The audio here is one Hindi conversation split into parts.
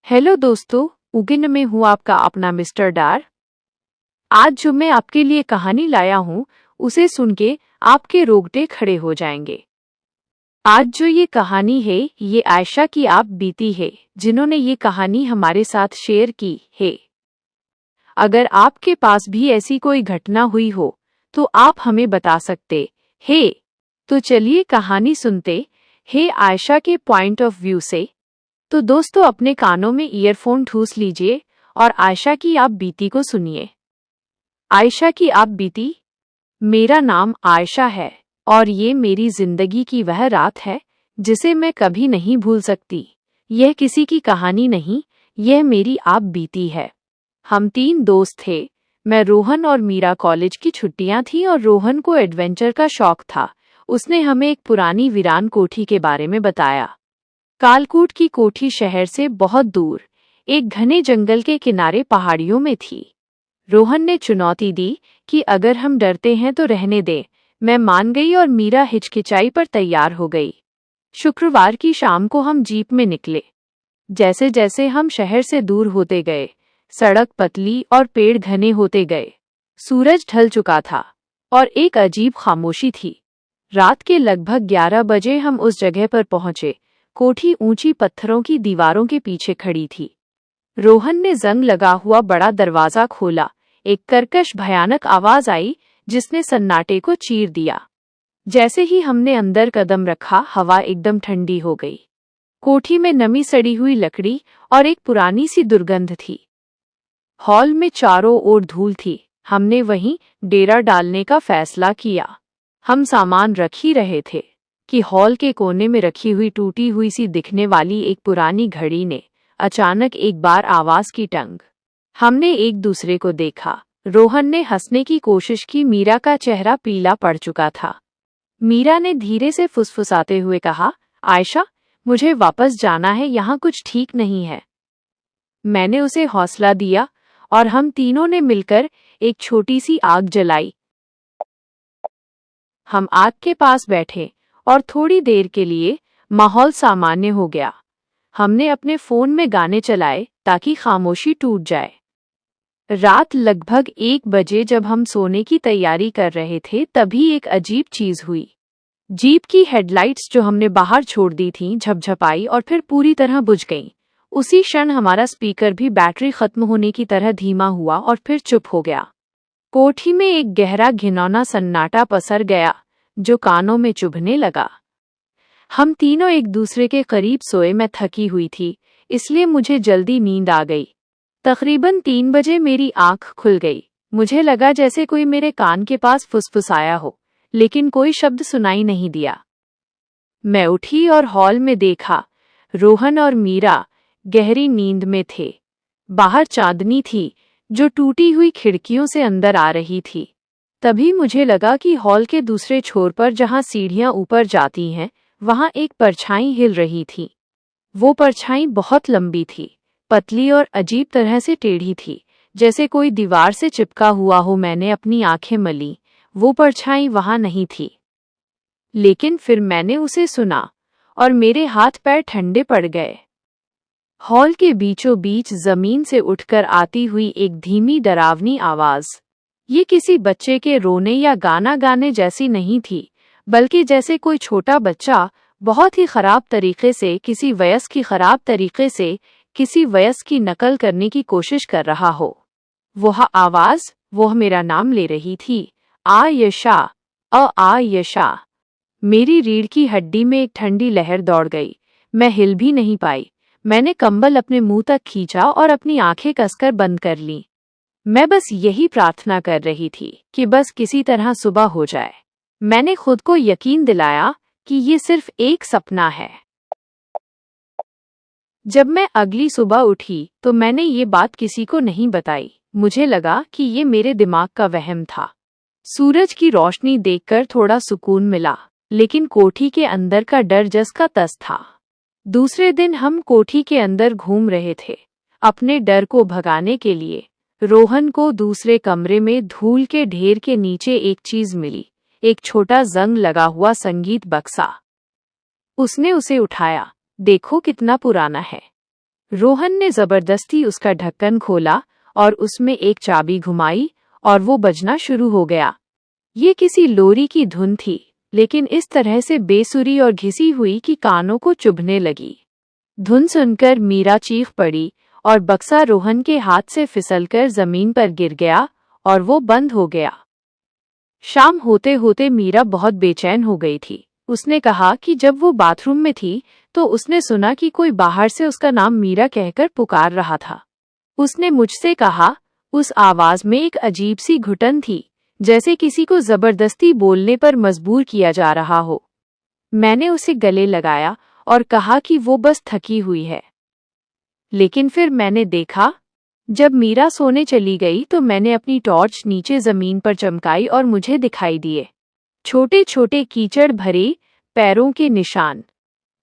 हेलो दोस्तों, उगिन में हूँ आपका अपना मिस्टर डार। आज जो मैं आपके लिए कहानी लाया हूँ उसे सुन के आपके रोंगटे खड़े हो जाएंगे। आज जो ये कहानी है ये आयशा की आप बीती है जिन्होंने ये कहानी हमारे साथ शेयर की है। अगर आपके पास भी ऐसी कोई घटना हुई हो तो आप हमें बता सकते हैं। तो चलिए कहानी सुनते हैं आयशा के पॉइंट ऑफ व्यू से। तो दोस्तों अपने कानों में ईयरफोन ठूस लीजिए और आयशा की आप बीती को सुनिए। आयशा की आप बीती। मेरा नाम आयशा है और ये मेरी जिंदगी की वह रात है जिसे मैं कभी नहीं भूल सकती। यह किसी की कहानी नहीं, यह मेरी आप बीती है। हम 3 दोस्त थे। मैं, रोहन और मीरा। कॉलेज की छुट्टियां थी और रोहन को एडवेंचर का शौक था। उसने हमें एक पुरानी वीरान कोठी के बारे में बताया। कालकूट की कोठी शहर से बहुत दूर एक घने जंगल के किनारे पहाड़ियों में थी। रोहन ने चुनौती दी कि अगर हम डरते हैं तो रहने दें। मैं मान गई और मीरा हिचकिचाई पर तैयार हो गई। शुक्रवार की शाम को हम जीप में निकले। जैसे जैसे हम शहर से दूर होते गए, सड़क पतली और पेड़ घने होते गए। सूरज ढल चुका था और एक अजीब खामोशी थी। रात के लगभग 11 बजे हम उस जगह पर पहुंचे। कोठी ऊंची पत्थरों की दीवारों के पीछे खड़ी थी। रोहन ने जंग लगा हुआ बड़ा दरवाजा खोला। एक कर्कश भयानक आवाज आई जिसने सन्नाटे को चीर दिया। जैसे ही हमने अंदर कदम रखा, हवा एकदम ठंडी हो गई। कोठी में नमी, सड़ी हुई लकड़ी और एक पुरानी सी दुर्गंध थी। हॉल में चारों ओर धूल थी। हमने वहीं डेरा डालने का फैसला किया। हम सामान रख ही रहे थे कि हॉल के कोने में रखी हुई टूटी हुई सी दिखने वाली एक पुरानी घड़ी ने अचानक एक बार आवाज की टंग। हमने एक दूसरे को देखा। रोहन ने हंसने की कोशिश की। मीरा का चेहरा पीला पड़ चुका था। मीरा ने धीरे से फुसफुसाते हुए कहा, आयशा, मुझे वापस जाना है, यहाँ कुछ ठीक नहीं है। मैंने उसे हौसला दिया और हम तीनों ने मिलकर एक छोटी सी आग जलाई। हम आग के पास बैठे और थोड़ी देर के लिए माहौल सामान्य हो गया। हमने अपने फोन में गाने चलाए ताकि खामोशी टूट जाए। रात लगभग 1 बजे जब हम सोने की तैयारी कर रहे थे तभी एक अजीब चीज हुई। जीप की हेडलाइट्स जो हमने बाहर छोड़ दी थीं झपझपाई और फिर पूरी तरह बुझ गईं। उसी क्षण हमारा स्पीकर भी बैटरी खत्म होने की तरह धीमा हुआ और फिर चुप हो गया। कोठी में एक गहरा घिनौना सन्नाटा पसर गया जो कानों में चुभने लगा। हम तीनों एक दूसरे के करीब सोए। मैं थकी हुई थी इसलिए मुझे जल्दी नींद आ गई। तकरीबन 3 बजे मेरी आंख खुल गई। मुझे लगा जैसे कोई मेरे कान के पास फुसफुसाया हो, लेकिन कोई शब्द सुनाई नहीं दिया। मैं उठी और हॉल में देखा। रोहन और मीरा गहरी नींद में थे। बाहर चांदनी थी जो टूटी हुई खिड़कियों से अंदर आ रही थी। तभी मुझे लगा कि हॉल के दूसरे छोर पर जहां सीढ़ियां ऊपर जाती हैं वहां एक परछाई हिल रही थी। वो परछाई बहुत लंबी थी, पतली और अजीब तरह से टेढ़ी थी, जैसे कोई दीवार से चिपका हुआ हो। मैंने अपनी आंखें मली। वो परछाई वहां नहीं थी। लेकिन फिर मैंने उसे सुना और मेरे हाथ पैर ठंडे पड़ गए। हॉल के बीचों बीच जमीन से उठकर आती हुई एक धीमी डरावनी आवाज। ये किसी बच्चे के रोने या गाना गाने जैसी नहीं थी, बल्कि जैसे कोई छोटा बच्चा बहुत ही खराब तरीके से किसी वयस्क की खराब तरीके से किसी वयस्क की नकल करने की कोशिश कर रहा हो। वह आवाज, वह मेरा नाम ले रही थी, आयशा, आयशा। मेरी रीढ़ की हड्डी में एक ठंडी लहर दौड़ गई। मैं हिल भी नहीं पाई। मैंने कंबल अपने मुंह तक खींचा और अपनी आंखें कसकर बंद कर लीं। मैं बस यही प्रार्थना कर रही थी कि बस किसी तरह सुबह हो जाए। मैंने खुद को यकीन दिलाया कि ये सिर्फ एक सपना है। जब मैं अगली सुबह उठी तो मैंने ये बात किसी को नहीं बताई। मुझे लगा कि ये मेरे दिमाग का वहम था। सूरज की रोशनी देखकर थोड़ा सुकून मिला, लेकिन कोठी के अंदर का डर जस का तस था। दूसरे दिन हम कोठी के अंदर घूम रहे थे अपने डर को भगाने के लिए। रोहन को दूसरे कमरे में धूल के ढेर के नीचे एक चीज मिली, एक छोटा जंग लगा हुआ संगीत बक्सा। उसने उसे उठाया। देखो कितना पुराना है। रोहन ने जबरदस्ती उसका ढक्कन खोला और उसमें एक चाबी घुमाई और वो बजना शुरू हो गया। ये किसी लोरी की धुन थी, लेकिन इस तरह से बेसुरी और घिसी हुई कि कानों को चुभने लगी। धुन सुनकर मीरा चीख पड़ी और बक्सा रोहन के हाथ से फिसलकर जमीन पर गिर गया और वो बंद हो गया। शाम होते होते मीरा बहुत बेचैन हो गई थी। उसने कहा कि जब वो बाथरूम में थी तो उसने सुना कि कोई बाहर से उसका नाम मीरा कहकर पुकार रहा था। उसने मुझसे कहा, उस आवाज में एक अजीब सी घुटन थी, जैसे किसी को जबरदस्ती बोलने पर मजबूर किया जा रहा हो। मैंने उसे गले लगाया और कहा कि वो बस थकी हुई है। लेकिन फिर मैंने देखा, जब मीरा सोने चली गई तो मैंने अपनी टॉर्च नीचे जमीन पर चमकाई और मुझे दिखाई दिए छोटे छोटे कीचड़ भरे पैरों के निशान।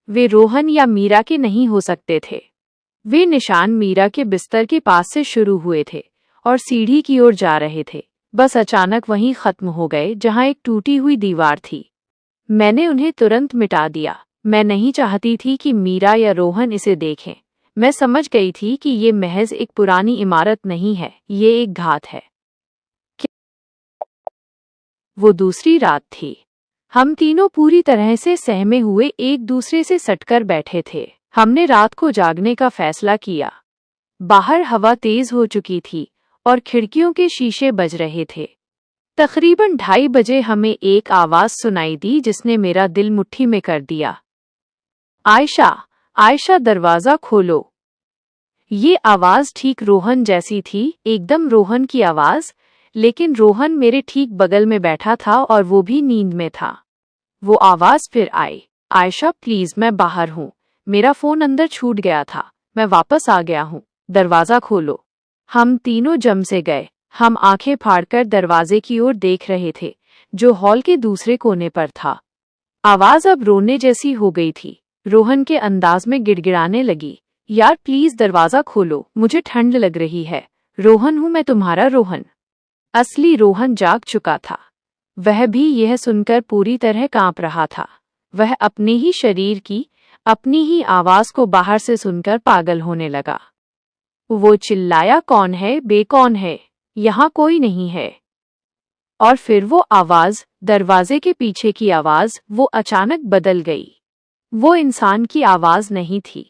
वे रोहन या मीरा के नहीं हो सकते थे। वे निशान मीरा के बिस्तर के पास से शुरू हुए थे और सीढ़ी की ओर जा रहे थे, बस अचानक वहीं खत्म हो गए जहां एक टूटी हुई दीवार थी। मैंने उन्हें तुरंत मिटा दिया। मैं नहीं चाहती थी कि मीरा या रोहन इसे देखें। मैं समझ गई थी कि ये महज एक पुरानी इमारत नहीं है, ये एक घात है। वो दूसरी रात थी। हम तीनों पूरी तरह से सहमे हुए एक दूसरे से सटकर बैठे थे। हमने रात को जागने का फैसला किया। बाहर हवा तेज हो चुकी थी और खिड़कियों के शीशे बज रहे थे। तकरीबन 2:30 बजे हमें एक आवाज सुनाई दी जिसने मेरा दिल मुट्ठी में कर दिया। आयशा, आयशा, दरवाजा खोलो। ये आवाज ठीक रोहन जैसी थी, एकदम रोहन की आवाज, लेकिन रोहन मेरे ठीक बगल में बैठा था और वो भी नींद में था। वो आवाज फिर आई, आयशा प्लीज, मैं बाहर हूँ, मेरा फोन अंदर छूट गया था, मैं वापस आ गया हूँ, दरवाजा खोलो। हम तीनों जम से गए। हम आंखें फाड़कर दरवाजे की ओर देख रहे थे, जो हॉल के दूसरे कोने पर था। आवाज अब रोने जैसी हो गई थी। रोहन के अंदाज में गिड़गिड़ाने लगी, यार प्लीज दरवाजा खोलो, मुझे ठंड लग रही है। रोहन हूँ मैं, तुम्हारा रोहन। असली रोहन जाग चुका था। वह भी यह सुनकर पूरी तरह कांप रहा था। वह अपने ही शरीर की, अपनी ही आवाज को बाहर से सुनकर पागल होने लगा। वो चिल्लाया, कौन है बे, कौन है? यहाँ कोई नहीं है। और फिर वो आवाज, दरवाजे के पीछे की आवाज, वो अचानक बदल गई। वो इंसान की आवाज नहीं थी।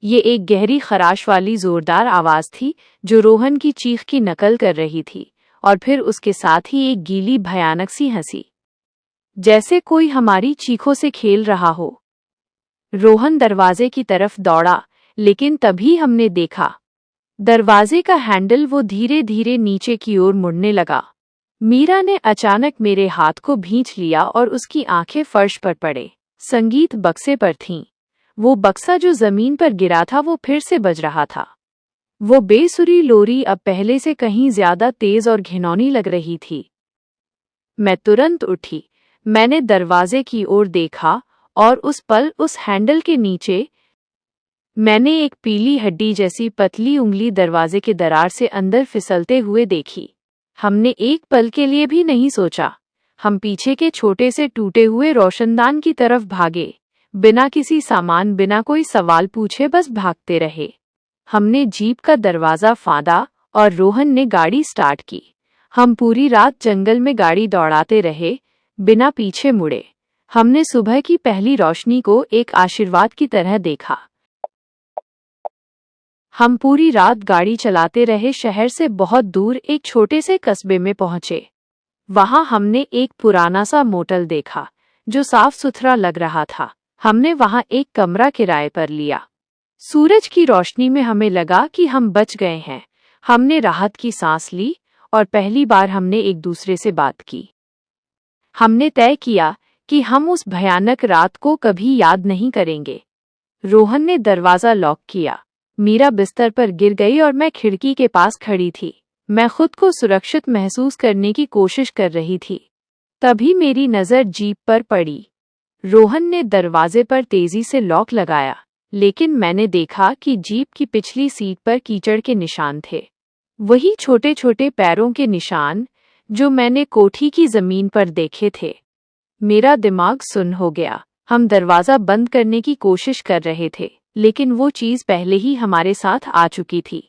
ये एक गहरी खराश वाली जोरदार आवाज थी जो रोहन की चीख की नकल कर रही थी, और फिर उसके साथ ही एक गीली भयानक सी हंसी, जैसे कोई हमारी चीखों से खेल रहा हो। रोहन दरवाजे की तरफ दौड़ा, लेकिन तभी हमने देखा दरवाजे का हैंडल वो धीरे धीरे नीचे की ओर मुड़ने लगा। मीरा ने अचानक मेरे हाथ को भींच लिया और उसकी आंखें फर्श पर पड़े। संगीत बक्से पर थीं। वो बक्सा जो जमीन पर गिरा था वो फिर से बज रहा था। वो बेसुरी लोरी अब पहले से कहीं ज्यादा तेज और घिनौनी लग रही थी। मैं तुरंत उठी। मैंने दरवाजे की ओर देखा और उस पल उस हैंडल के नीचे मैंने एक पीली हड्डी जैसी पतली उंगली दरवाजे के दरार से अंदर फिसलते हुए देखी। हमने एक पल के लिए भी नहीं सोचा। हम पीछे के छोटे से टूटे हुए रोशनदान की तरफ भागे, बिना किसी सामान, बिना कोई सवाल पूछे, बस भागते रहे। हमने जीप का दरवाजा फांदा और रोहन ने गाड़ी स्टार्ट की। हम पूरी रात जंगल में गाड़ी दौड़ाते रहे, बिना पीछे मुड़े। हमने सुबह की पहली रोशनी को एक आशीर्वाद की तरह देखा। हम पूरी रात गाड़ी चलाते रहे। शहर से बहुत दूर एक छोटे से कस्बे में पहुंचे। वहां हमने एक पुराना सा मोटल देखा जो साफ सुथरा लग रहा था। हमने वहां एक कमरा किराए पर लिया। सूरज की रोशनी में हमें लगा कि हम बच गए हैं। हमने राहत की सांस ली और पहली बार हमने एक दूसरे से बात की। हमने तय किया कि हम उस भयानक रात को कभी याद नहीं करेंगे। रोहन ने दरवाजा लॉक किया। मीरा बिस्तर पर गिर गई और मैं खिड़की के पास खड़ी थी। मैं खुद को सुरक्षित महसूस करने की कोशिश कर रही थी। तभी मेरी नज़र जीप पर पड़ी। रोहन ने दरवाजे पर तेजी से लॉक लगाया, लेकिन मैंने देखा कि जीप की पिछली सीट पर कीचड़ के निशान थे। वही छोटे छोटे पैरों के निशान जो मैंने कोठी की जमीन पर देखे थे। मेरा दिमाग सुन्न हो गया। हम दरवाजा बंद करने की कोशिश कर रहे थे, लेकिन वो चीज पहले ही हमारे साथ आ चुकी थी।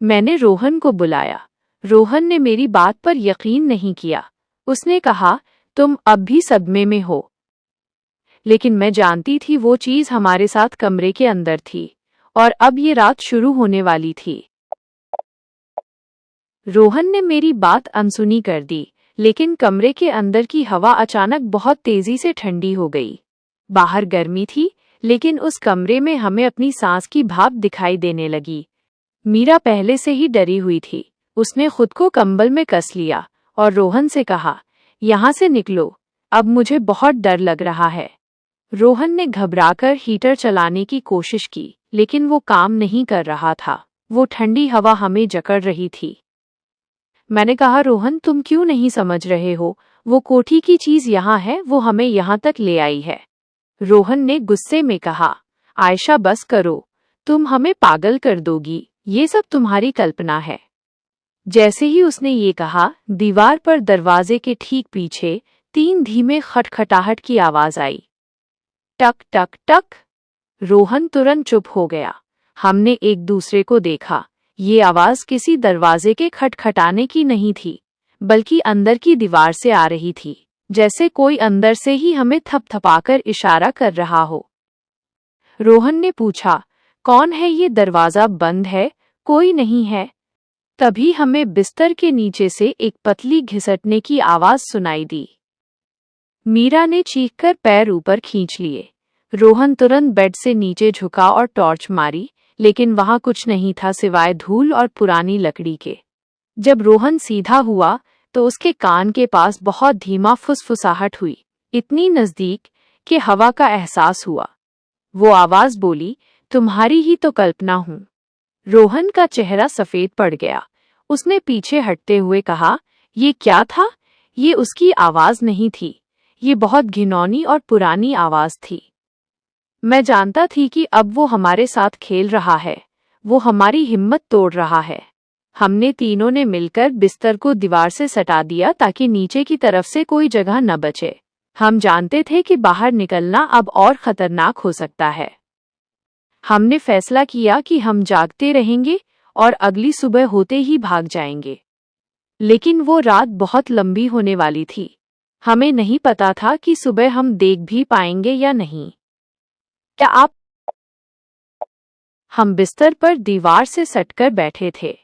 मैंने रोहन को बुलाया। रोहन ने मेरी बात पर यकीन नहीं किया। उसने कहा, तुम अब भी सदमे में हो। लेकिन मैं जानती थी वो चीज हमारे साथ कमरे के अंदर थी और अब ये रात शुरू होने वाली थी। रोहन ने मेरी बात अनसुनी कर दी, लेकिन कमरे के अंदर की हवा अचानक बहुत तेजी से ठंडी हो गई। बाहर गर्मी थी, लेकिन उस कमरे में हमें अपनी सांस की भाप दिखाई देने लगी। मीरा पहले से ही डरी हुई थी। उसने खुद को कंबल में कस लिया और रोहन से कहा, यहाँ से निकलो, अब मुझे बहुत डर लग रहा है। रोहन ने घबराकर हीटर चलाने की कोशिश की, लेकिन वो काम नहीं कर रहा था। वो ठंडी हवा हमें जकड़ रही थी। मैंने कहा, रोहन, तुम क्यों नहीं समझ रहे हो? वो कोठी की चीज यहाँ है, वो हमें यहाँ तक ले आई है। रोहन ने गुस्से में कहा, आयशा बस करो, तुम हमें पागल कर दोगी, ये सब तुम्हारी कल्पना है। जैसे ही उसने ये कहा, दीवार पर दरवाजे के ठीक पीछे 3 धीमे खटखटाहट की आवाज आई। टक टक टक। रोहन तुरंत चुप हो गया। हमने एक दूसरे को देखा। ये आवाज किसी दरवाजे के खटखटाने की नहीं थी, बल्कि अंदर की दीवार से आ रही थी, जैसे कोई अंदर से ही हमें थपथपाकर इशारा कर रहा हो। रोहन ने पूछा, कौन है? ये दरवाजा बंद है, कोई नहीं है। तभी हमें बिस्तर के नीचे से एक पतली घिसटने की आवाज सुनाई दी। मीरा ने चीखकर पैर ऊपर खींच लिए। रोहन तुरंत बेड से नीचे झुका और टॉर्च मारी, लेकिन वहां कुछ नहीं था सिवाय धूल और पुरानी लकड़ी के। जब रोहन सीधा हुआ तो उसके कान के पास बहुत धीमा फुसफुसाहट हुई, इतनी नजदीक कि हवा का एहसास हुआ। वो आवाज बोली, तुम्हारी ही तो कल्पना हूं। रोहन का चेहरा सफेद पड़ गया। उसने पीछे हटते हुए कहा, ये क्या था? ये उसकी आवाज नहीं थी, ये बहुत घिनौनी और पुरानी आवाज थी। मैं जानता थी कि अब वो हमारे साथ खेल रहा है, वो हमारी हिम्मत तोड़ रहा है। हमने तीनों ने मिलकर बिस्तर को दीवार से सटा दिया ताकि नीचे की तरफ से कोई जगह न बचे। हम जानते थे कि बाहर निकलना अब और खतरनाक हो सकता है। हमने फैसला किया कि हम जागते रहेंगे और अगली सुबह होते ही भाग जाएंगे। लेकिन वो रात बहुत लंबी होने वाली थी। हमें नहीं पता था कि सुबह हम देख भी पाएंगे या नहीं। क्या आप? हम बिस्तर पर दीवार से सटकर बैठे थे।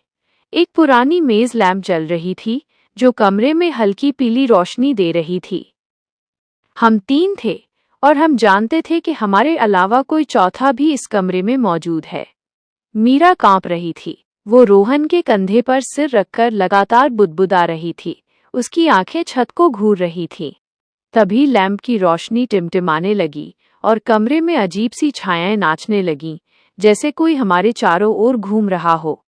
एक पुरानी मेज लैंप जल रही थी, जो कमरे में हल्की पीली रोशनी दे रही थी। हम 3 थे और हम जानते थे कि हमारे अलावा कोई चौथा भी इस कमरे में मौजूद है। मीरा कांप रही थी। वो रोहन के कंधे पर सिर रखकर लगातार बुदबुदा रही थी। उसकी आंखें छत को घूर रही थीं। तभी लैंप की रोशनी टिमटिमाने लगी और कमरे में अजीब सी छायाएं नाचने लगीं, जैसे कोई हमारे चारों ओर घूम रहा हो।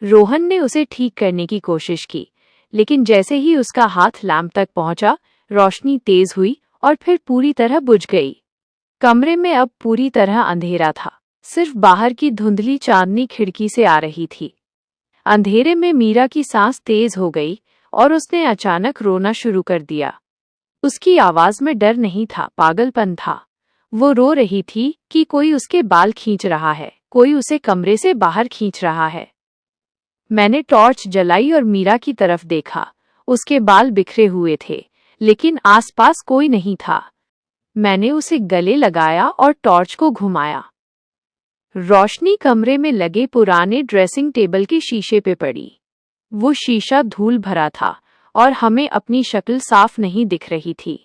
रोहन ने उसे ठीक करने की कोशिश की, लेकिन जैसे ही उसका हाथ लैंप तक पहुंचा, रोशनी तेज हुई और फिर पूरी तरह बुझ गई। कमरे में अब पूरी तरह अंधेरा था। सिर्फ बाहर की धुंधली चांदनी खिड़की से आ रही थी। अंधेरे में मीरा की सांस तेज हो गई और उसने अचानक रोना शुरू कर दिया। उसकी आवाज में डर नहीं था, पागलपन था। वो रो रही थी कि कोई उसके बाल खींच रहा है, कोई उसे कमरे से बाहर खींच रहा है। मैंने टॉर्च जलाई और मीरा की तरफ देखा। उसके बाल बिखरे हुए थे, लेकिन आसपास कोई नहीं था। मैंने उसे गले लगाया और टॉर्च को घुमाया। रोशनी कमरे में लगे पुराने ड्रेसिंग टेबल के शीशे पे पड़ी। वो शीशा धूल भरा था और हमें अपनी शक्ल साफ नहीं दिख रही थी।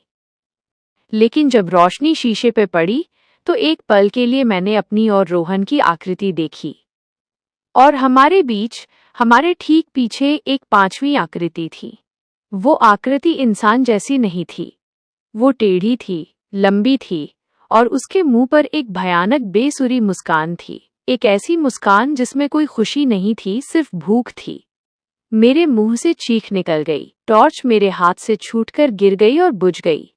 लेकिन जब रोशनी शीशे पे पड़ी तो एक पल के लिए मैंने अपनी और रोहन की आकृति देखी। और हमारे बीच, हमारे ठीक पीछे एक 5वीं आकृति थी। वो आकृति इंसान जैसी नहीं थी। वो टेढ़ी थी, लंबी थी और उसके मुंह पर एक भयानक बेसुरी मुस्कान थी। एक ऐसी मुस्कान जिसमें कोई खुशी नहीं थी, सिर्फ भूख थी। मेरे मुंह से चीख निकल गई। टॉर्च मेरे हाथ से छूटकर गिर गई और बुझ गई।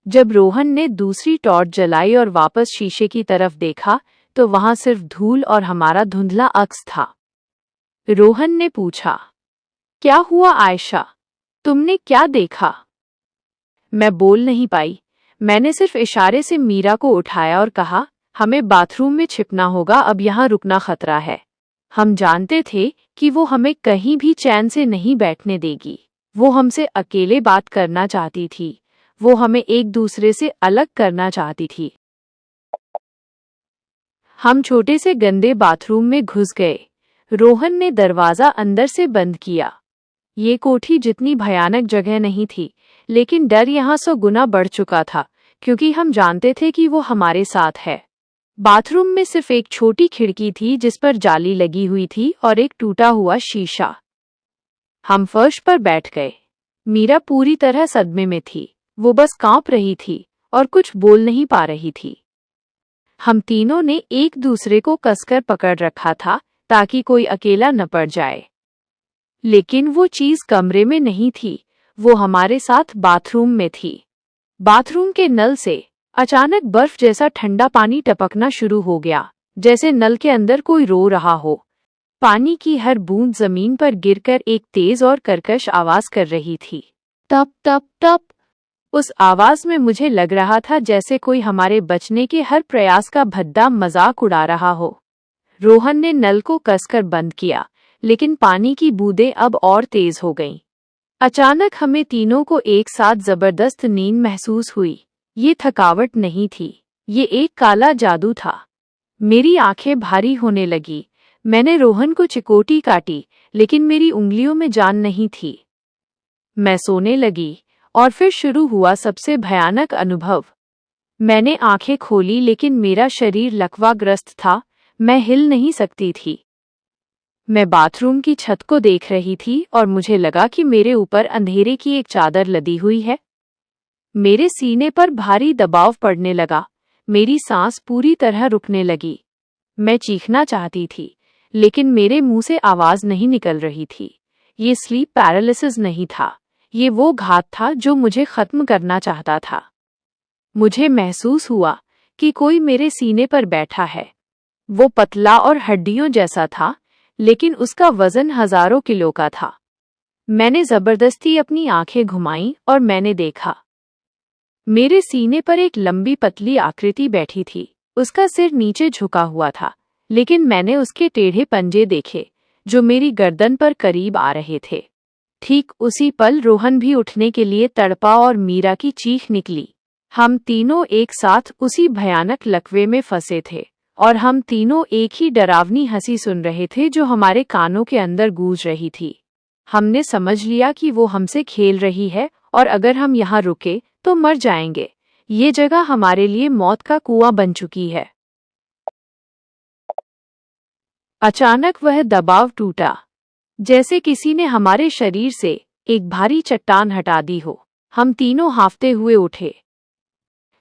जब रोहन ने दूसरी टॉर्च जलाई और वापस शीशे की तरफ देखा तो वहां सिर्फ धूल और हमारा धुंधला अक्स था। रोहन ने पूछा, क्या हुआ आयशा? तुमने क्या देखा? मैं बोल नहीं पाई। मैंने सिर्फ इशारे से मीरा को उठाया और कहा, हमें बाथरूम में छिपना होगा, अब यहाँ रुकना खतरा है। हम जानते थे कि वो हमें कहीं भी चैन से नहीं बैठने देगी। वो हमसे अकेले बात करना चाहती थी। वो हमें एक दूसरे से अलग करना चाहती थी। हम छोटे से गंदे बाथरूम में घुस गए। रोहन ने दरवाजा अंदर से बंद किया। ये कोठी जितनी भयानक जगह नहीं थी, लेकिन डर यहाँ 100 गुना बढ़ चुका था, क्योंकि हम जानते थे कि वो हमारे साथ है। बाथरूम में सिर्फ एक छोटी खिड़की थी जिस पर जाली लगी हुई थी और एक टूटा हुआ शीशा। हम फर्श पर बैठ गए। मीरा पूरी तरह सदमे में थी। वो बस कांप रही थी और कुछ बोल नहीं पा रही थी। हम तीनों ने एक दूसरे को कसकर पकड़ रखा था ताकि कोई अकेला न पड़ जाए। लेकिन वो चीज कमरे में नहीं थी, वो हमारे साथ बाथरूम में थी। बाथरूम के नल से अचानक बर्फ जैसा ठंडा पानी टपकना शुरू हो गया, जैसे नल के अंदर कोई रो रहा हो। पानी की हर बूंद जमीन पर गिरकर एक तेज और कर्कश आवाज कर रही थी, टप टप टप। उस आवाज में मुझे लग रहा था जैसे कोई हमारे बचने के हर प्रयास का भद्दा मजाक उड़ा रहा हो। रोहन ने नल को कसकर बंद किया, लेकिन पानी की बूंदें अब और तेज हो गईं। अचानक हमें तीनों को एक साथ जबरदस्त नींद महसूस हुई। ये थकावट नहीं थी, ये एक काला जादू था। मेरी आंखें भारी होने लगी। मैंने रोहन को चिकोटी काटी, लेकिन मेरी उंगलियों में जान नहीं थी। मैं सोने लगी और फिर शुरू हुआ सबसे भयानक अनुभव। मैंने आंखें खोली, लेकिन मेरा शरीर लकवाग्रस्त था। मैं हिल नहीं सकती थी। मैं बाथरूम की छत को देख रही थी और मुझे लगा कि मेरे ऊपर अंधेरे की एक चादर लदी हुई है। मेरे सीने पर भारी दबाव पड़ने लगा। मेरी सांस पूरी तरह रुकने लगी। मैं चीखना चाहती थी, लेकिन मेरे मुंह से आवाज नहीं निकल रही थी। ये स्लीप पैरालिसिस नहीं था, ये वो घात था जो मुझे खत्म करना चाहता था। मुझे महसूस हुआ कि कोई मेरे सीने पर बैठा है। वो पतला और हड्डियों जैसा था, लेकिन उसका वजन हजारों किलो का था। मैंने जबरदस्ती अपनी आंखें घुमाईं और मैंने देखा। मेरे सीने पर एक लंबी पतली आकृति बैठी थी। उसका सिर नीचे झुका हुआ था, लेकिन मैंने उसके टेढ़े पंजे देखे जो मेरी गर्दन पर करीब आ रहे थे। ठीक उसी पल रोहन भी उठने के लिए तड़पा और मीरा की चीख निकली। हम तीनों एक साथ उसी भयानक लकवे में फंसे थे और हम तीनों एक ही डरावनी हंसी सुन रहे थे जो हमारे कानों के अंदर गूंज रही थी। हमने समझ लिया कि वो हमसे खेल रही है और अगर हम यहाँ रुके तो मर जाएंगे। ये जगह हमारे लिए मौत का कुआं बन चुकी है। अचानक वह दबाव टूटा, जैसे किसी ने हमारे शरीर से एक भारी चट्टान हटा दी हो। हम तीनों हांफते हुए उठे।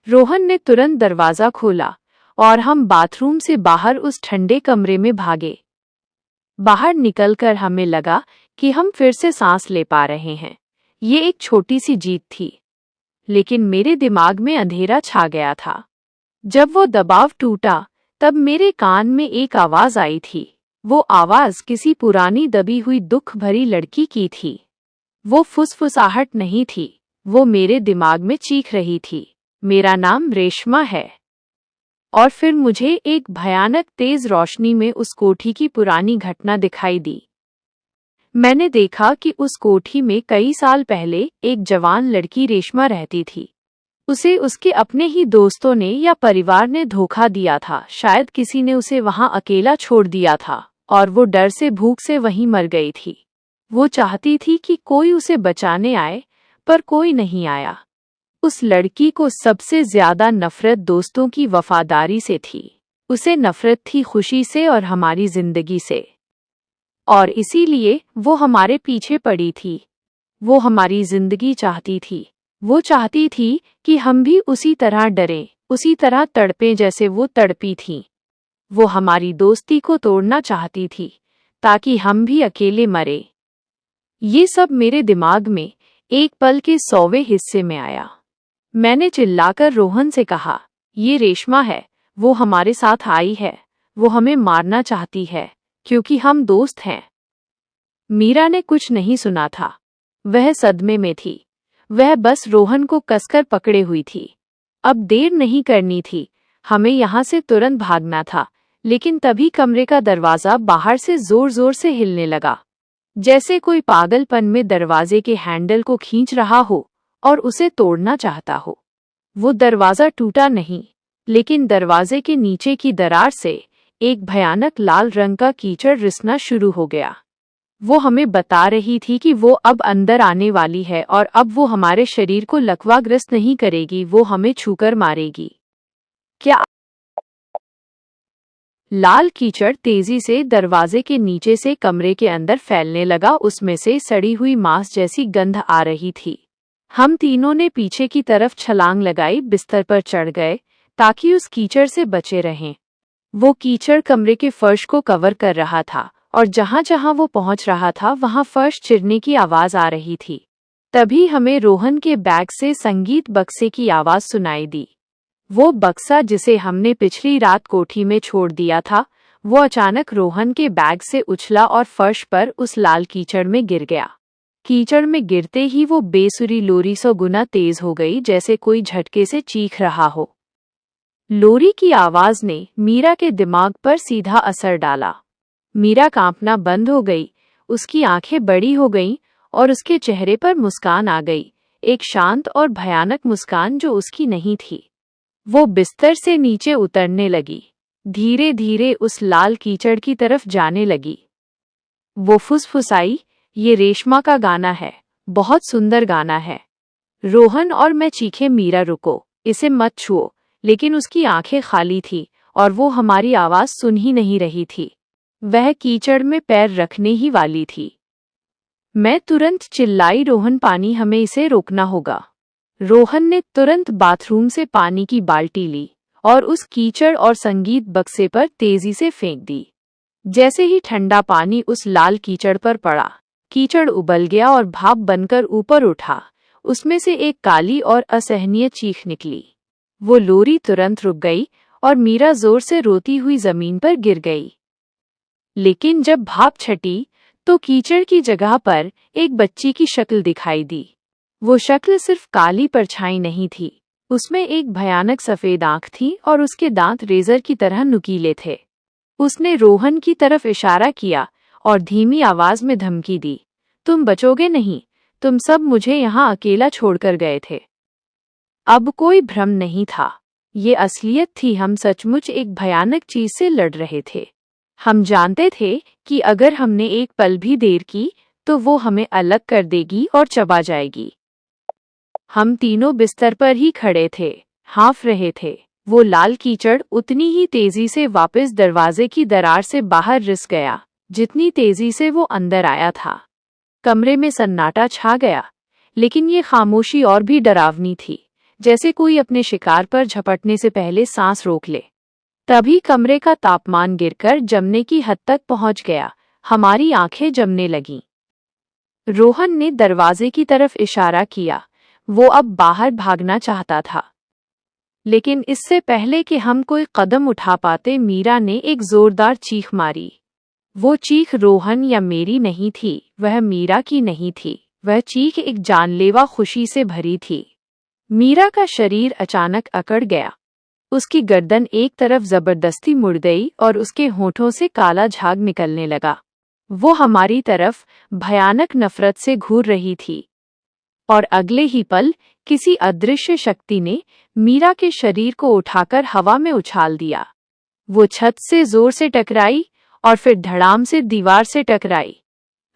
रोहन ने तुरंत दरवाजा खोला और हम बाथरूम से बाहर उस ठंडे कमरे में भागे। बाहर निकलकर हमें लगा कि हम फिर से सांस ले पा रहे हैं। ये एक छोटी सी जीत थी, लेकिन मेरे दिमाग में अंधेरा छा गया था। जब वो दबाव टूटा, तब मेरे कान में एक आवाज आई थी। वो आवाज किसी पुरानी दबी हुई दुख भरी लड़की की थी। वो फुसफुसाहट नहीं थी, वो मेरे दिमाग में चीख रही थी, मेरा नाम रेशमा है। और फिर मुझे एक भयानक तेज रोशनी में उस कोठी की पुरानी घटना दिखाई दी। मैंने देखा कि उस कोठी में कई साल पहले एक जवान लड़की रेशमा रहती थी। उसे उसके अपने ही दोस्तों ने या परिवार ने धोखा दिया था। शायद किसी ने उसे वहां अकेला छोड़ दिया था और वो डर से भूख से वहीं मर गई थी। वो चाहती थी कि कोई उसे बचाने आए, पर कोई नहीं आया। उस लड़की को सबसे ज्यादा नफरत दोस्तों की वफादारी से थी। उसे नफरत थी खुशी से और हमारी जिंदगी से, और इसीलिए वो हमारे पीछे पड़ी थी। वो हमारी जिंदगी चाहती थी। वो चाहती थी कि हम भी उसी तरह डरें, उसी तरह तड़पें जैसे वो तड़पी थीं। वो हमारी दोस्ती को तोड़ना चाहती थी ताकि हम भी अकेले मरे। ये सब मेरे दिमाग में एक पल के 100वें हिस्से में आया। मैंने चिल्लाकर रोहन से कहा, ये रेशमा है, वो हमारे साथ आई है, वो हमें मारना चाहती है क्योंकि हम दोस्त हैं। मीरा ने कुछ नहीं सुना था। वह सदमे में थी। वह बस रोहन को कसकर पकड़े हुई थी। अब देर नहीं करनी थी, हमें यहाँ से तुरंत भागना था, लेकिन तभी कमरे का दरवाजा बाहर से जोर जोर से हिलने लगा, जैसे कोई पागलपन में दरवाजे के हैंडल को खींच रहा हो और उसे तोड़ना चाहता हो। वो दरवाजा टूटा नहीं, लेकिन दरवाजे के नीचे की दरार से एक भयानक लाल रंग का कीचड़ रिसना शुरू हो गया। वो हमें बता रही थी कि वो अब अंदर आने वाली है और अब वो हमारे शरीर को लकवाग्रस्त नहीं करेगी, वो हमें छूकर मारेगी। क्या? लाल कीचड़ तेजी से दरवाजे के नीचे से कमरे के अंदर फैलने लगा। उसमें से सड़ी हुई मांस जैसी गंध आ रही थी। हम तीनों ने पीछे की तरफ छलांग लगाई, बिस्तर पर चढ़ गए ताकि उस कीचड़ से बचे रहें। वो कीचड़ कमरे के फर्श को कवर कर रहा था और जहां जहां वो पहुंच रहा था वहां फर्श चिरने की आवाज आ रही थी। तभी हमें रोहन के बैग से संगीत बक्से की आवाज सुनाई दी। वो बक्सा जिसे हमने पिछली रात कोठी में छोड़ दिया था, वो अचानक रोहन के बैग से उछला और फर्श पर उस लाल कीचड़ में गिर गया। कीचड़ में गिरते ही वो बेसुरी लोरी 100 गुना तेज हो गई, जैसे कोई झटके से चीख रहा हो। लोरी की आवाज ने मीरा के दिमाग पर सीधा असर डाला। मीरा कांपना बंद हो गई, उसकी आंखें बड़ी हो गईं और उसके चेहरे पर मुस्कान आ गई, एक शांत और भयानक मुस्कान जो उसकी नहीं थी। वो बिस्तर से नीचे उतरने लगी, धीरे धीरे उस लाल कीचड़ की तरफ जाने लगी। वो फुसफुसाई, ये रेशमा का गाना है, बहुत सुंदर गाना है। रोहन और मैं चीखे, मीरा रुको, इसे मत छुओ, लेकिन उसकी आंखें खाली थी और वो हमारी आवाज सुन ही नहीं रही थी। वह कीचड़ में पैर रखने ही वाली थी। मैं तुरंत चिल्लाई, रोहन पानी, हमें इसे रोकना होगा। रोहन ने तुरंत बाथरूम से पानी की बाल्टी ली और उस कीचड़ और संगीत बक्से पर तेजी से फेंक दी। जैसे ही ठंडा पानी उस लाल कीचड़ पर पड़ा, कीचड़ उबल गया और भाप बनकर ऊपर उठा। उसमें से एक काली और असहनीय चीख निकली। वो लोरी तुरंत रुक गई और मीरा जोर से रोती हुई जमीन पर गिर गई। लेकिन जब भाप छटी तो कीचड़ की जगह पर एक बच्ची की शक्ल दिखाई दी। वो शक्ल सिर्फ काली परछाई नहीं थी, उसमें एक भयानक सफेद आंख थी और उसके दांत रेजर की तरह नुकीले थे। उसने रोहन की तरफ इशारा किया और धीमी आवाज में धमकी दी, तुम बचोगे नहीं, तुम सब मुझे यहाँ अकेला छोड़कर गए थे। अब कोई भ्रम नहीं था, ये असलियत थी। हम सचमुच एक भयानक चीज से लड़ रहे थे। हम जानते थे कि अगर हमने एक पल भी देर की तो वो हमें अलग कर देगी और चबा जाएगी। हम तीनों बिस्तर पर ही खड़े थे, हाँफ रहे थे। वो लाल कीचड़ उतनी ही तेजी से वापस दरवाजे की दरार से बाहर रिस गया जितनी तेजी से वो अंदर आया था। कमरे में सन्नाटा छा गया, लेकिन ये खामोशी और भी डरावनी थी, जैसे कोई अपने शिकार पर झपटने से पहले सांस रोक ले। तभी कमरे का तापमान गिरकर जमने की हद तक पहुंच गया। हमारी आंखें जमने लगीं। रोहन ने दरवाजे की तरफ इशारा किया। वो अब बाहर भागना चाहता था, लेकिन इससे पहले कि हम कोई कदम उठा पाते, मीरा ने एक जोरदार चीख मारी। वो चीख रोहन या मेरी नहीं थी, वह मीरा की नहीं थी। वह चीख एक जानलेवा खुशी से भरी थी। मीरा का शरीर अचानक अकड़ गया, उसकी गर्दन एक तरफ जबरदस्ती मुड़ गई और उसके होठों से काला झाग निकलने लगा। वो हमारी तरफ भयानक नफरत से घूर रही थी और अगले ही पल किसी अदृश्य शक्ति ने मीरा के शरीर को उठाकर हवा में उछाल दिया। वो छत से जोर से टकराई और फिर धड़ाम से दीवार से टकराई।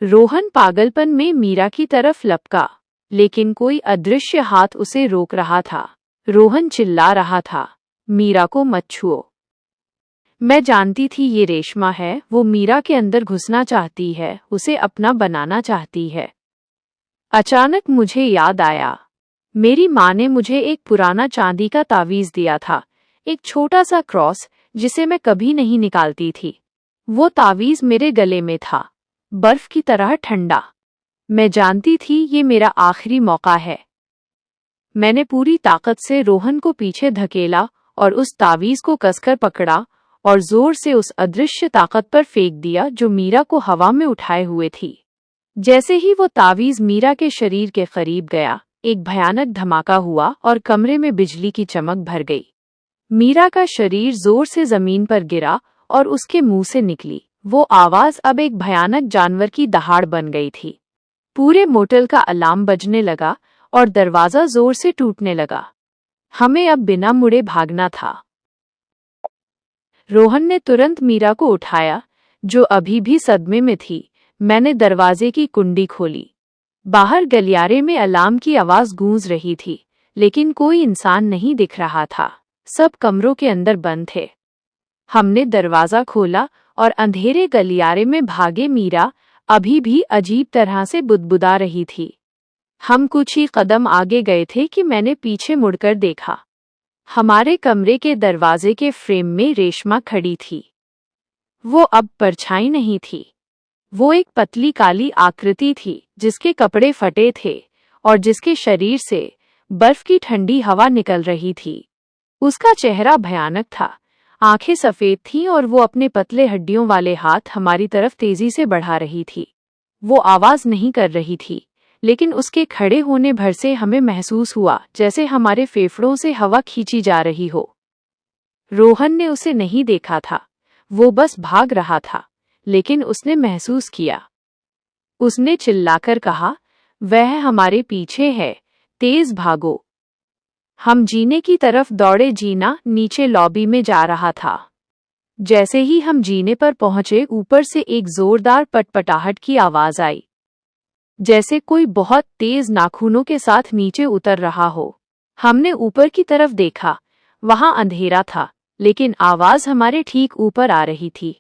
रोहन पागलपन में मीरा की तरफ लपका, लेकिन कोई अदृश्य हाथ उसे रोक रहा था। रोहन चिल्ला रहा था, मीरा को मत छुओ। मैं जानती थी ये रेशमा है, वो मीरा के अंदर घुसना चाहती है, उसे अपना बनाना चाहती है। अचानक मुझे याद आया, मेरी माँ ने मुझे एक पुराना चांदी का तावीज दिया था, एक छोटा सा क्रॉस जिसे मैं कभी नहीं निकालती थी। वो तावीज मेरे गले में था, बर्फ की तरह ठंडा। मैं जानती थी ये मेरा आखिरी मौका है। मैंने पूरी ताकत से रोहन को पीछे धकेला और उस तावीज को कसकर पकड़ा और जोर से उस अदृश्य ताकत पर फेंक दिया जो मीरा को हवा में उठाए हुए थी। जैसे ही वो तावीज मीरा के शरीर के करीब गया, एक भयानक धमाका हुआ और कमरे में बिजली की चमक भर गई। मीरा का शरीर जोर से जमीन पर गिरा और उसके मुंह से निकली वो आवाज अब एक भयानक जानवर की दहाड़ बन गई थी। पूरे मोटल का अलार्म बजने लगा और दरवाजा जोर से टूटने लगा। हमें अब बिना मुड़े भागना था। रोहन ने तुरंत मीरा को उठाया, जो अभी भी सदमे में थी। मैंने दरवाजे की कुंडी खोली। बाहर गलियारे में अलार्म की आवाज गूंज रही थी, लेकिन कोई इंसान नहीं दिख रहा था। सब कमरों के अंदर बंद थे। हमने दरवाजा खोला और अंधेरे गलियारे में भागे। मीरा अभी भी अजीब तरह से बुदबुदा रही थी। हम कुछ ही कदम आगे गए थे कि मैंने पीछे मुड़कर देखा। हमारे कमरे के दरवाजे के फ्रेम में रेशमा खड़ी थी। वो अब परछाई नहीं थी। वो एक पतली काली आकृति थी जिसके कपड़े फटे थे और जिसके शरीर से बर्फ की ठंडी हवा निकल रही थी। उसका चेहरा भयानक था। आंखें सफेद थीं और वो अपने पतले हड्डियों वाले हाथ हमारी तरफ तेजी से बढ़ा रही थी। वो आवाज नहीं कर रही थी, लेकिन उसके खड़े होने भर से हमें महसूस हुआ जैसे हमारे फेफड़ों से हवा खींची जा रही हो। रोहन ने उसे नहीं देखा था, वो बस भाग रहा था, लेकिन उसने महसूस किया। उसने चिल्लाकर कहा, वह हमारे पीछे है, तेज भागो। हम जीने की तरफ दौड़े। जीना नीचे लॉबी में जा रहा था। जैसे ही हम जीने पर पहुंचे, ऊपर से एक जोरदार पटपटाहट की आवाज आई, जैसे कोई बहुत तेज नाखूनों के साथ नीचे उतर रहा हो। हमने ऊपर की तरफ देखा। वहां अंधेरा था, लेकिन आवाज हमारे ठीक ऊपर आ रही थी।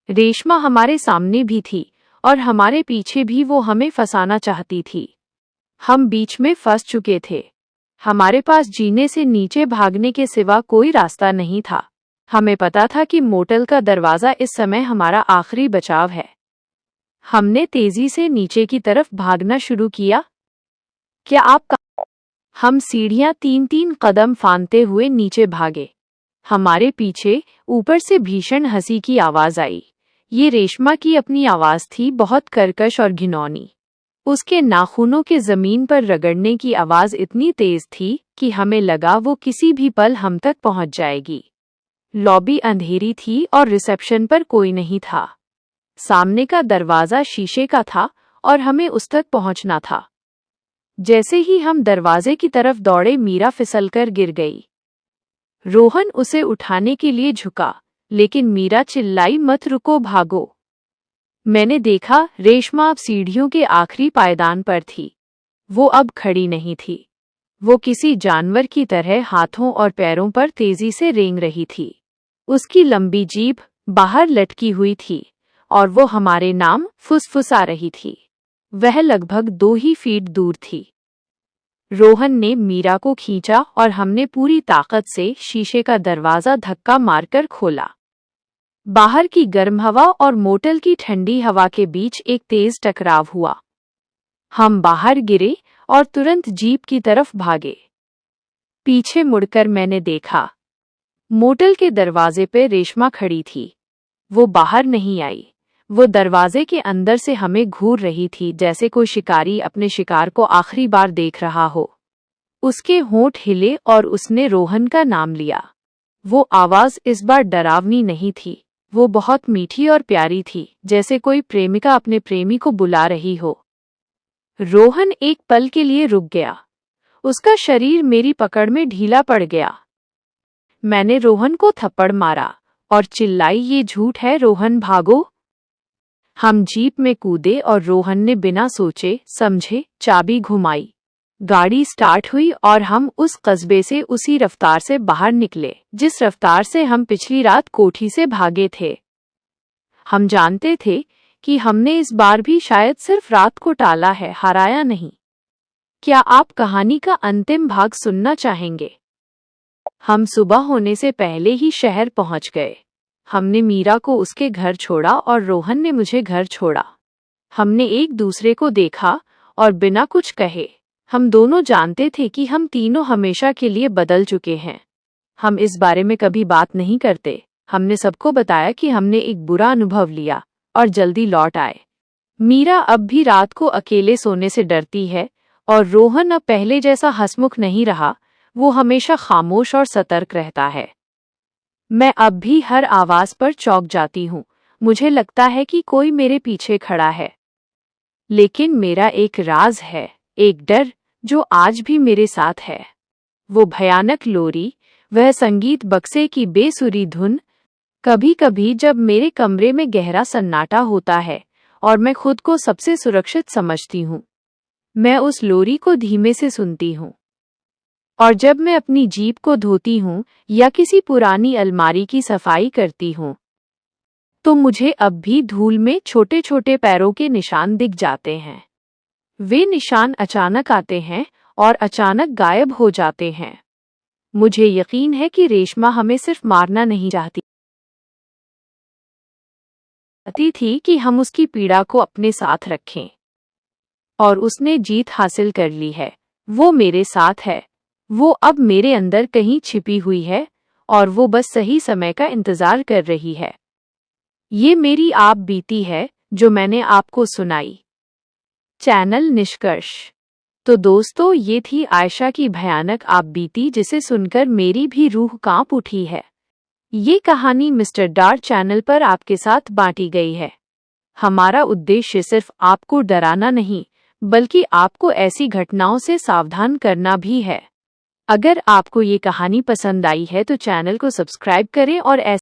रेशमा हमारे सामने भी थी और हमारे पीछे भी। वो हमें फंसाना चाहती थी। हम बीच में फंस चुके थे। हमारे पास जीने से नीचे भागने के सिवा कोई रास्ता नहीं था। हमें पता था कि मोटल का दरवाजा इस समय हमारा आखिरी बचाव है। हमने तेजी से नीचे की तरफ भागना शुरू किया। क्या आप हम सीढ़ियां 3-3 कदम फांदते हुए नीचे भागे। हमारे पीछे ऊपर से भीषण हंसी की आवाज आई। ये रेशमा की अपनी आवाज थी, बहुत कर्कश और घिनौनी। उसके नाखूनों के जमीन पर रगड़ने की आवाज इतनी तेज थी कि हमें लगा वो किसी भी पल हम तक पहुंच जाएगी। लॉबी अंधेरी थी और रिसेप्शन पर कोई नहीं था। सामने का दरवाजा शीशे का था और हमें उस तक पहुंचना था। जैसे ही हम दरवाजे की तरफ दौड़े, मीरा फिसलकर गिर गई। रोहन उसे उठाने के लिए झुका, लेकिन मीरा चिल्लाई, मत रुको, भागो। मैंने देखा रेशमा अब सीढ़ियों के आखिरी पायदान पर थी। वो अब खड़ी नहीं थी। वो किसी जानवर की तरह हाथों और पैरों पर तेजी से रेंग रही थी। उसकी लंबी जीभ बाहर लटकी हुई थी और वो हमारे नाम फुसफुसा रही थी। वह लगभग 2 ही फीट दूर थी। रोहन ने मीरा को खींचा और हमने पूरी ताकत से शीशे का दरवाजा धक्का मारकर खोला। बाहर की गर्म हवा और मोटल की ठंडी हवा के बीच एक तेज टकराव हुआ। हम बाहर गिरे और तुरंत जीप की तरफ भागे। पीछे मुड़कर मैंने देखा, मोटल के दरवाजे पर रेशमा खड़ी थी। वो बाहर नहीं आई। वो दरवाजे के अंदर से हमें घूर रही थी, जैसे कोई शिकारी अपने शिकार को आखिरी बार देख रहा हो। उसके होंठ हिले और उसने रोहन का नाम लिया। वो आवाज इस बार डरावनी नहीं थी, वो बहुत मीठी और प्यारी थी, जैसे कोई प्रेमिका अपने प्रेमी को बुला रही हो। रोहन एक पल के लिए रुक गया। उसका शरीर मेरी पकड़ में ढीला पड़ गया। मैंने रोहन को थप्पड़ मारा और चिल्लाई, ये झूठ है, रोहन भागो। हम जीप में कूदे और रोहन ने बिना सोचे समझे चाबी घुमाई। गाड़ी स्टार्ट हुई और हम उस कस्बे से उसी रफ्तार से बाहर निकले जिस रफ्तार से हम पिछली रात कोठी से भागे थे। हम जानते थे कि हमने इस बार भी शायद सिर्फ रात को टाला है, हराया नहीं। क्या आप कहानी का अंतिम भाग सुनना चाहेंगे? हम सुबह होने से पहले ही शहर पहुंच गए। हमने मीरा को उसके घर छोड़ा और रोहन ने मुझे घर छोड़ा। हमने एक दूसरे को देखा और बिना कुछ कहे हम दोनों जानते थे कि हम तीनों हमेशा के लिए बदल चुके हैं। हम इस बारे में कभी बात नहीं करते। हमने सबको बताया कि हमने एक बुरा अनुभव लिया और जल्दी लौट आए। मीरा अब भी रात को अकेले सोने से डरती है और रोहन अब पहले जैसा हंसमुख नहीं रहा। वो हमेशा खामोश और सतर्क रहता है। मैं अब भी हर आवाज पर चौंक जाती हूँ। मुझे लगता है कि कोई मेरे पीछे खड़ा है। लेकिन मेरा एक राज है, एक डर जो आज भी मेरे साथ है। वो भयानक लोरी, वह संगीत बक्से की बेसुरी धुन। कभी कभी जब मेरे कमरे में गहरा सन्नाटा होता है और मैं खुद को सबसे सुरक्षित समझती हूँ, मैं उस लोरी को धीमे से सुनती हूँ। और जब मैं अपनी जीप को धोती हूँ या किसी पुरानी अलमारी की सफाई करती हूँ, तो मुझे अब भी धूल में छोटे छोटे पैरों के निशान दिख जाते हैं। वे निशान अचानक आते हैं और अचानक गायब हो जाते हैं। मुझे यकीन है कि रेशमा हमें सिर्फ मारना नहीं चाहती थी कि हम उसकी पीड़ा को अपने साथ रखें। और उसने जीत हासिल कर ली है। वो मेरे साथ है। वो अब मेरे अंदर कहीं छिपी हुई है और वो बस सही समय का इंतजार कर रही है। ये मेरी आप बीती है जो मैंने आपको सुनाई। चैनल निष्कर्ष। तो दोस्तों, ये थी आयशा की भयानक आप बीती, जिसे सुनकर मेरी भी रूह कांप उठी है। ये कहानी मिस्टर डार चैनल पर आपके साथ बांटी गई है। हमारा उद्देश्य सिर्फ आपको डराना नहीं, बल्कि आपको ऐसी घटनाओं से सावधान करना भी है। अगर आपको ये कहानी पसंद आई है तो चैनल को सब्सक्राइब करें और ऐसे